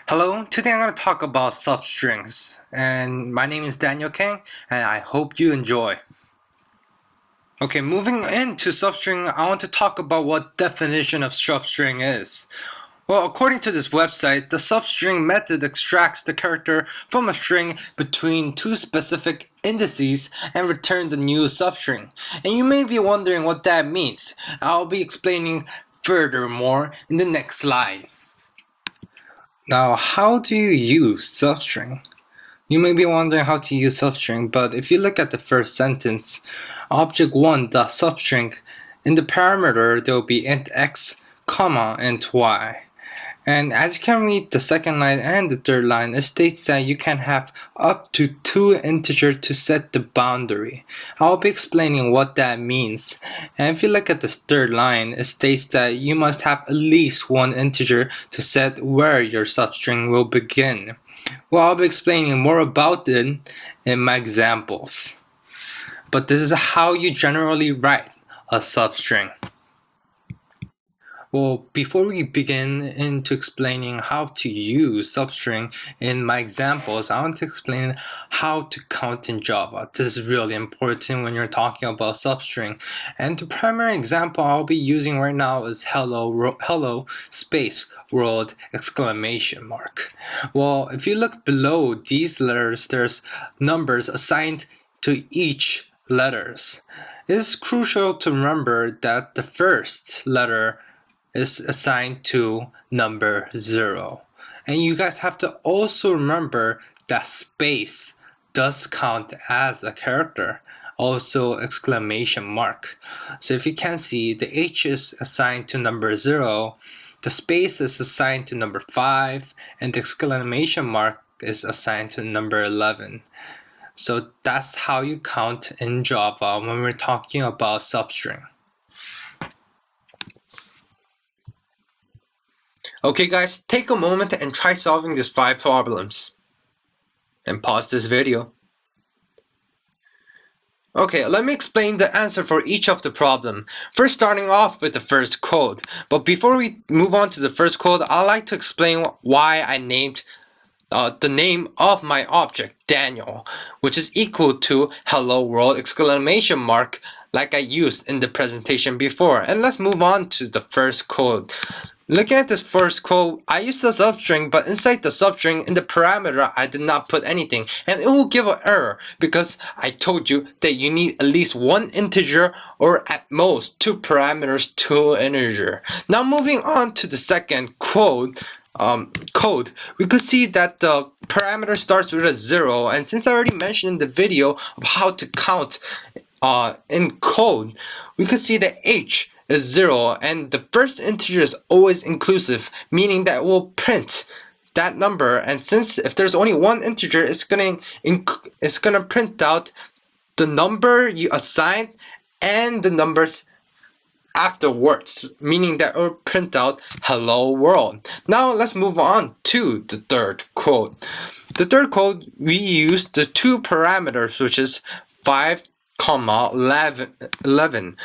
Hello, today I'm going to talk about substrings, and my name is Daniel Kang, and I hope you enjoy. Okay, moving into substring, I want to talk about what definition of substring is. Well, according to this website, the substring method extracts the character from a string between two specific indices and returns the new substring. And you may be wondering what that means. I'll be explaining furthermore in the next slide. Now, how do you use substring? You may be wondering how to use substring, but if you look at the first sentence, object1.substring, in the parameter there will be int x, comma, int y. And as you can read the second line and the third line, it states that you can have up to 2 integers to set the boundary. I'll be explaining what that means. And if you look at the third line, it states that you must have at least 1 integer to set where your substring will begin. Well, I'll be explaining more about it in my examples. But this is how you generally write a substring. Well, before we begin into explaining how to use substring in my examples, I want to explain how to count in Java. This is really important when you're talking about substring. And the primary example I'll be using right now is hello space world exclamation mark. Well, if you look below these letters, there's numbers assigned to each letters. It is crucial to remember that the first letter is assigned to number 0. And you guys have to also remember that space does count as a character, also exclamation mark. So if you can see, the H is assigned to number 0, the space is assigned to number 5, and the exclamation mark is assigned to number 11. So that's how you count in Java when we're talking about substring. Okay guys, take a moment and try solving these 5 problems. And pause this video. Okay, let me explain the answer for each of the problem. First, starting off with the first code. But before we move on to the first code, I'd like to explain why I named the name of my object, Daniel, which is equal to hello world exclamation mark like I used in the presentation before. And let's move on to the first code. Looking at this first code, I used the substring, but inside the substring, in the parameter, I did not put anything. And it will give an error because I told you that you need at least 1 integer or at most 2 parameters to integer. Now moving on to the second code, we could see that the parameter starts with a 0. And since I already mentioned in the video of how to count in code, we could see that H is 0 and the first integer is always inclusive, meaning that it will print that number. And since if there's only 1 integer, it's gonna print out the number you assigned and the numbers afterwards, meaning that it will print out hello world. Now let's move on to the third code. The third code, we use the 2 parameters, which is 5, 11,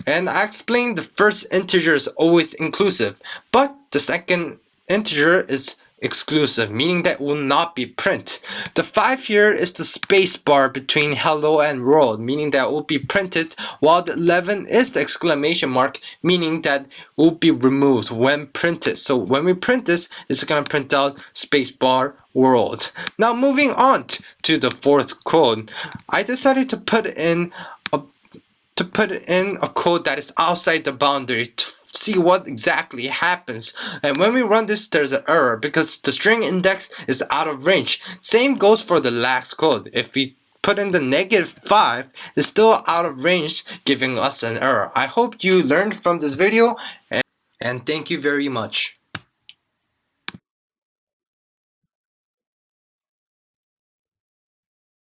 and I explained the first integer is always inclusive, but the second integer is exclusive, meaning that will not be print. The 5 here is the space bar between hello and world, meaning that will be printed, while the 11 is the exclamation mark, meaning that will be removed when printed. So when we print this, it's gonna print out space bar world. Now moving on to the fourth code, I decided to put in a code that is outside the boundary to see what exactly happens. And when we run this, there's an error because the string index is out of range. Same goes for the last code. If we put in the -5, it's still out of range, giving us an error. I hope you learned from this video, and thank you very much.